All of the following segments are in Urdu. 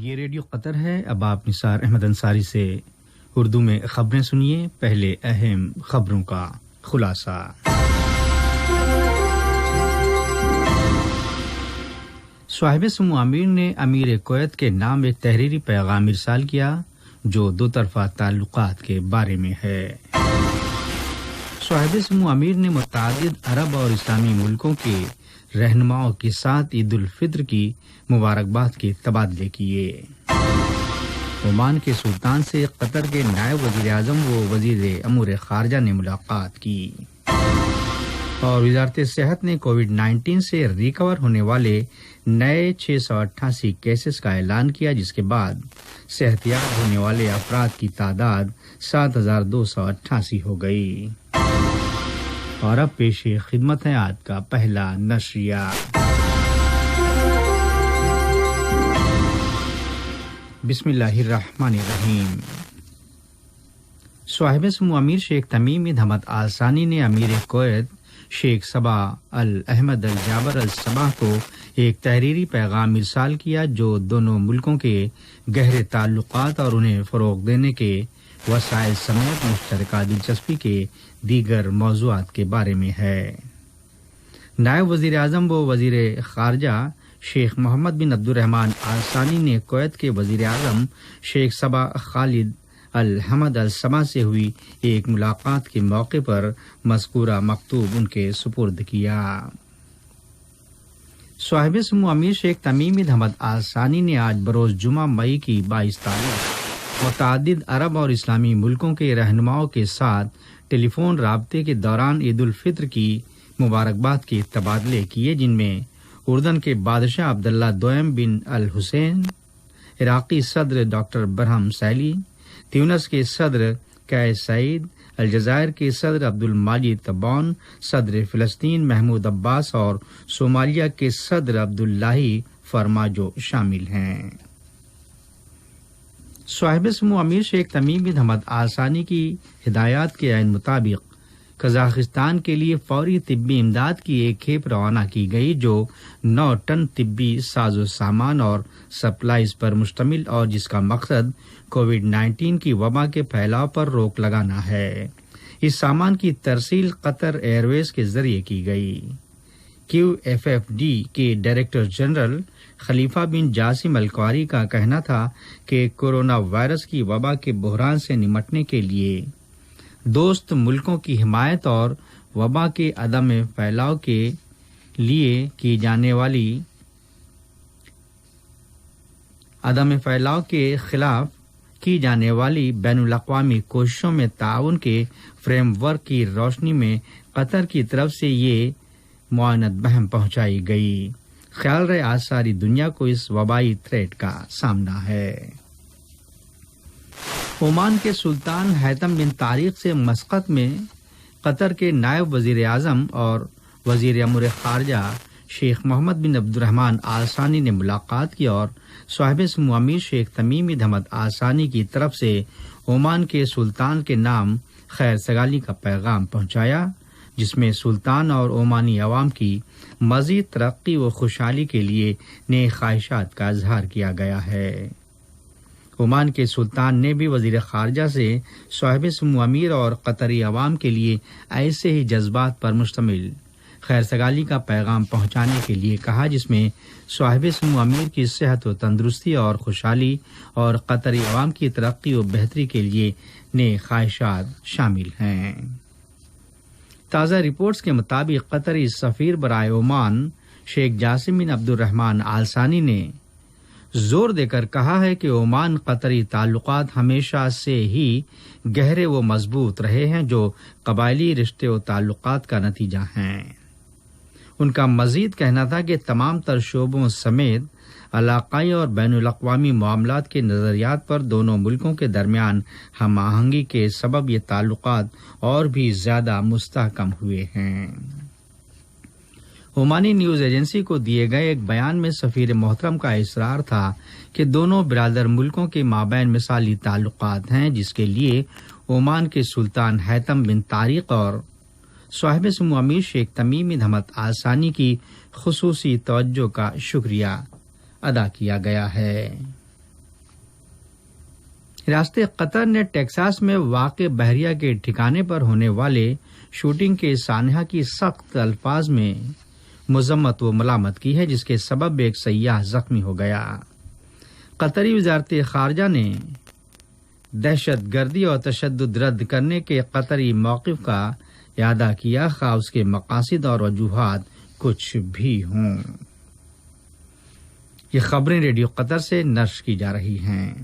یہ ریڈیو قطر ہے۔ اب آپ نثار احمد انصاری سے اردو میں خبریں سنیے۔ پہلے اہم خبروں کا خلاصہ۔ صاحب سمو امیر نے امیر کویت کے نام ایک تحریری پیغام ارسال کیا جو دو طرفہ تعلقات کے بارے میں ہے۔ صاحب سمو امیر نے متعدد عرب اور اسلامی ملکوں کے رہنماؤں کے ساتھ عید الفطر کی مبارکباد کے تبادلے کیے۔ عمان کے سلطان سے قطر کے نائب وزیر اعظم و وزیر امور خارجہ نے ملاقات کی، اور وزارت صحت نے کووڈ-19 سے ریکور ہونے والے نئے 688 کیسز کا اعلان کیا، جس کے بعد صحت یاب ہونے والے افراد کی تعداد 7288 ہو گئی۔ اور اب پیش خدمت ہے آج کا پہلا نشریہ۔ بسم اللہ الرحمن الرحیم۔ صاحب سمو امیر شیخ تمیم بن حمد آل ثانی نے امیر کویت شیخ صبا الاحمد الجابر الصباح کو ایک تحریری پیغام ارسال کیا جو دونوں ملکوں کے گہرے تعلقات اور انہیں فروغ دینے کے وسائل سمیت مشترکہ دلچسپی کے دیگر موضوعات کے بارے میں ہے۔ نائب وزیر اعظم و وزیر خارجہ شیخ محمد بن عبد الرحمن آل ثانی نے کویت کے وزیر اعظم شیخ صبا خالد الحمد الصباح سے ہوئی ایک ملاقات کے موقع پر مذکورہ مکتوب ان کے سپرد کیا۔ صاحب سمو امیر شیخ تمیم بن حمد آل ثانی نے آج بروز جمعہ مئی کی 22 تاریخ متعدد عرب اور اسلامی ملکوں کے رہنماؤں کے ساتھ ٹیلی فون رابطے کے دوران عید الفطر کی مبارکباد کے تبادلے کیے، جن میں اردن کے بادشاہ عبداللہ دوئم بن الحسین، عراقی صدر ڈاکٹر برہم سیلی، تیونس کے صدر قیس سعید، الجزائر کے صدر عبد الماجد تبون، صدر فلسطین محمود عباس اور صومالیہ کے صدر عبداللہ فرماجو شامل ہیں۔ صاحب سمو امیر شیخ تمیم بن حمد آل ثانی کی ہدایات کے عین مطابق قزاقستان کے لیے فوری طبی امداد کی ایک کھیپ روانہ کی گئی جو 9 ٹن طبی ساز و سامان اور سپلائز پر مشتمل اور جس کا مقصد کووڈ-19 کی وبا کے پھیلاؤ پر روک لگانا ہے۔ اس سامان کی ترسیل قطر ایئر ویز کے ذریعے کی گئی۔ QFFD کے ڈائریکٹر جنرل خلیفہ بن جاسم القواری کا کہنا تھا کہ کورونا وائرس کی وبا کے بحران سے نمٹنے کے لیے دوست ملکوں کی حمایت اور وبا کے عدم پھیلاؤ کے لیے کی جانے والی عدم پھیلاؤ کے خلاف کی جانے والی بین الاقوامی کوششوں میں تعاون کے فریم ورک کی روشنی میں قطر کی طرف سے یہ معاونت بہم پہنچائی گئی۔ خیال رہے آج ساری دنیا کو اس وبائی تھریٹ کا سامنا ہے۔ عمان کے سلطان حیثم بن طارق سے مسقط میں قطر کے نائب وزیر اعظم اور وزیر امور خارجہ شیخ محمد بن عبد الرحمن آل ثانی نے ملاقات کی اور صاحب سمو امیر شیخ تمیم بن حمد آل ثانی کی طرف سے عمان کے سلطان کے نام خیر سگالی کا پیغام پہنچایا، جس میں سلطان اور عمانی عوام کی مزید ترقی و خوشحالی کے لیے نیک خواہشات کا اظہار کیا گیا ہے۔ عمان کے سلطان نے بھی وزیر خارجہ سے صاحب سمو امیر اور قطری عوام کے لیے ایسے ہی جذبات پر مشتمل خیر سگالی کا پیغام پہنچانے کے لیے کہا، جس میں صاحب سمو امیر کی صحت و تندرستی اور خوشحالی اور قطری عوام کی ترقی و بہتری کے لیے نیک خواہشات شامل ہیں۔ تازہ رپورٹس کے مطابق قطری سفیر برائے عمان شیخ جاسم بن عبد الرحمن آل ثانی نے زور دے کر کہا ہے کہ عمان قطری تعلقات ہمیشہ سے ہی گہرے و مضبوط رہے ہیں جو قبائلی رشتے و تعلقات کا نتیجہ ہیں۔ ان کا مزید کہنا تھا کہ تمام تر شعبوں سمیت علاقائی اور بین الاقوامی معاملات کے نظریات پر دونوں ملکوں کے درمیان ہم آہنگی کے سبب یہ تعلقات اور بھی زیادہ مستحکم ہوئے ہیں۔ عمانی نیوز ایجنسی کو دیے گئے ایک بیان میں سفیر محترم کا اصرار تھا کہ دونوں برادر ملکوں کے مابین مثالی تعلقات ہیں، جس کے لیے عمان کے سلطان حیثم بن طارق اور صاحب سمو امیر شیخ تمیم بن حمد آل ثانی کی خصوصی توجہ کا شکریہ ادا کیا گیا ہے۔ ریاست قطر نے ٹیکساس میں واقع بحریہ کے ٹھکانے پر ہونے والے شوٹنگ کے سانحہ کی سخت الفاظ میں مذمت و ملامت کی ہے، جس کے سبب ایک سیاح زخمی ہو گیا۔ قطری وزارت خارجہ نے دہشت گردی اور تشدد رد کرنے کے قطری موقف کا اعادہ کیا، خواہ اس کے مقاصد اور وجوہات کچھ بھی ہوں۔ یہ خبریں ریڈیو قطر سے نشر کی جا رہی ہیں۔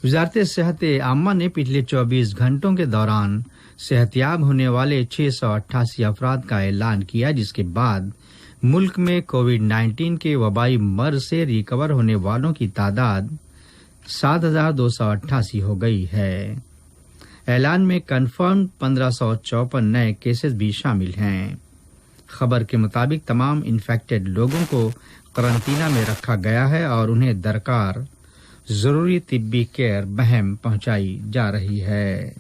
وزارت صحت عامہ نے پچھلے 24 گھنٹوں کے دوران صحت یاب ہونے والے 688 افراد کا اعلان کیا، جس کے بعد ملک میں کووڈ-19 کے وبائی مرض سے ریکور ہونے والوں کی تعداد 7,288 ہو گئی ہے۔ اعلان میں کنفرم 1554 نئے کیسز بھی شامل ہیں۔ خبر کے مطابق تمام انفیکٹڈ لوگوں کو قرنطینہ میں رکھا گیا ہے اور انہیں درکار ضروری طبی کیئر بہم پہنچائی جا رہی ہے۔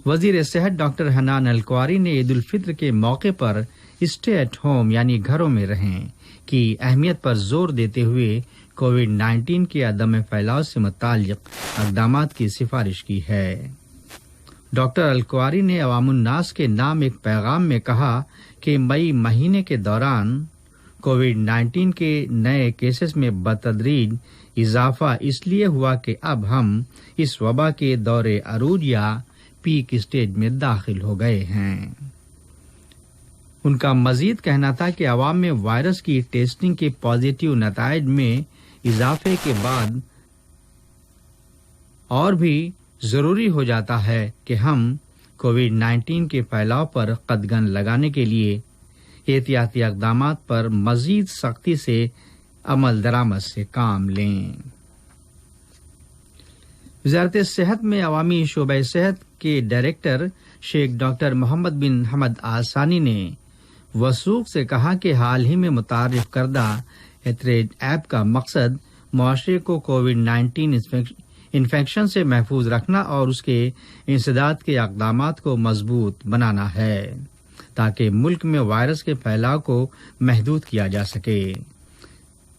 وزیر صحت ڈاکٹر حنان القواری نے عید الفطر کے موقع پر اسٹے ایٹ ہوم یعنی گھروں میں رہیں کی اہمیت پر زور دیتے ہوئے کووڈ-19 کے عدم پھیلاؤ سے متعلق اقدامات کی سفارش کی ہے۔ ڈاکٹر القواری نے عوام الناس کے نام ایک پیغام میں کہا کہ مئی مہینے کے دوران کووڈ-19 کے نئے کیسز میں بتدریج اضافہ اس لیے ہوا کہ اب ہم اس وبا کے دور عروج یا پیک اسٹیج میں داخل ہو گئے ہیں۔ ان کا مزید کہنا تھا کہ عوام میں وائرس کی ٹیسٹنگ کے پازیٹیو نتائج میں اضافے کے بعد اور بھی ضروری ہو جاتا ہے کہ ہم کووڈ-19 کے پھیلاؤ پر قدغن لگانے کے لیے احتیاطی اقدامات پر مزید سختی سے عمل درآمد سے کام لیں۔ وزارت صحت میں عوامی شعبہ صحت کے ڈائریکٹر شیخ ڈاکٹر محمد بن حمد آل ثانی نے وثوق سے کہا کہ حال ہی میں متعارف کردہ ایتھریج ایپ کا مقصد معاشرے کو کووڈ-19 انفیکشن سے محفوظ رکھنا اور اس کے انسداد کے اقدامات کو مضبوط بنانا ہے تاکہ ملک میں وائرس کے پھیلاؤ کو محدود کیا جا سکے۔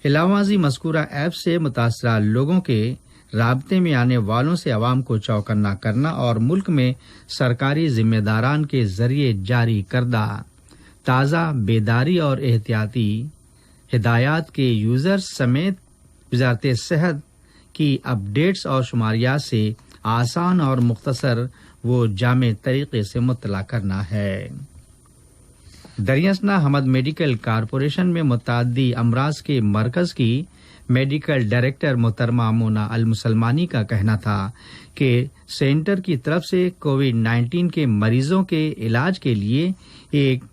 علاوہ ازیں مذکورہ ایپ سے متاثرہ لوگوں کے رابطے میں آنے والوں سے عوام کو چوکنا کرنا اور ملک میں سرکاری ذمہ داران کے ذریعے جاری کردہ تازہ بیداری اور احتیاطی ہدایات کے یوزر سمیت وزارت صحت کی اپ ڈیٹس اور شماریات سے آسان اور مختصر و جامع طریقے سے مطلع کرنا ہے۔ دریاسنا حمد میڈیکل کارپوریشن میں متعدی امراض کے مرکز کی میڈیکل ڈائریکٹر محترمہ مونا المسلمانی کا کہنا تھا کہ سینٹر کی طرف سے کووڈ-19 کے مریضوں کے علاج کے لیے ایک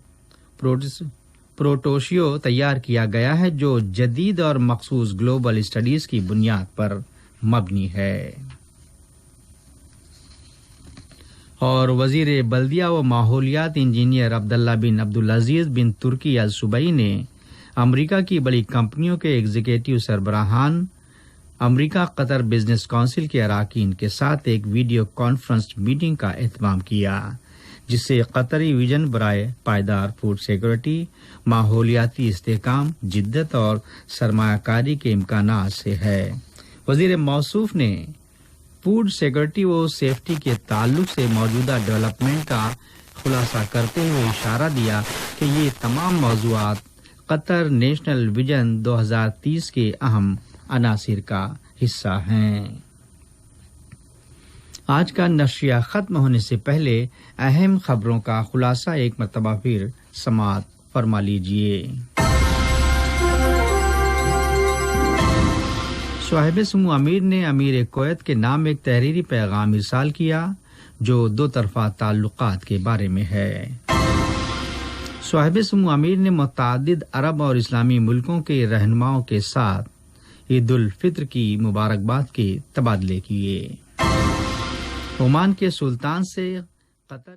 پروٹوشیو تیار کیا گیا ہے جو جدید اور مخصوص گلوبل اسٹڈیز کی بنیاد پر مبنی ہے۔ اور وزیر بلدیہ و ماحولیات انجینئر عبداللہ بن عبدالعزیز بن ترکی الصبئی نے امریکہ کی بڑی کمپنیوں کے ایگزیکٹو سربراہان، امریکہ قطر بزنس کونسل کے اراکین کے ساتھ ایک ویڈیو کانفرنس میٹنگ کا اہتمام کیا، جس سے قطری ویژن برائے پائیدار فوڈ سیکورٹی، ماحولیاتی استحکام، جدت اور سرمایہ کاری کے امکانات سے ہے۔ وزیر موصوف نے فوڈ سیکورٹی و سیفٹی کے تعلق سے موجودہ ڈیولپمنٹ کا خلاصہ کرتے ہوئے اشارہ دیا کہ یہ تمام موضوعات قطر نیشنل ویژن 2030 کے اہم عناصر کا حصہ ہیں۔ آج کا نشریہ ختم ہونے سے پہلے اہم خبروں کا خلاصہ ایک مرتبہ پھر سماعت فرما لیجیے۔ صاحب سمو امیر نے امیر کویت کے نام ایک تحریری پیغام ارسال کیا جو دو طرفہ تعلقات کے بارے میں ہے۔ صاحب سمو امیر نے متعدد عرب اور اسلامی ملکوں کے رہنماؤں کے ساتھ عید الفطر کی مبارکباد کے تبادلے کیے۔ عمان کے سلطان سے قطر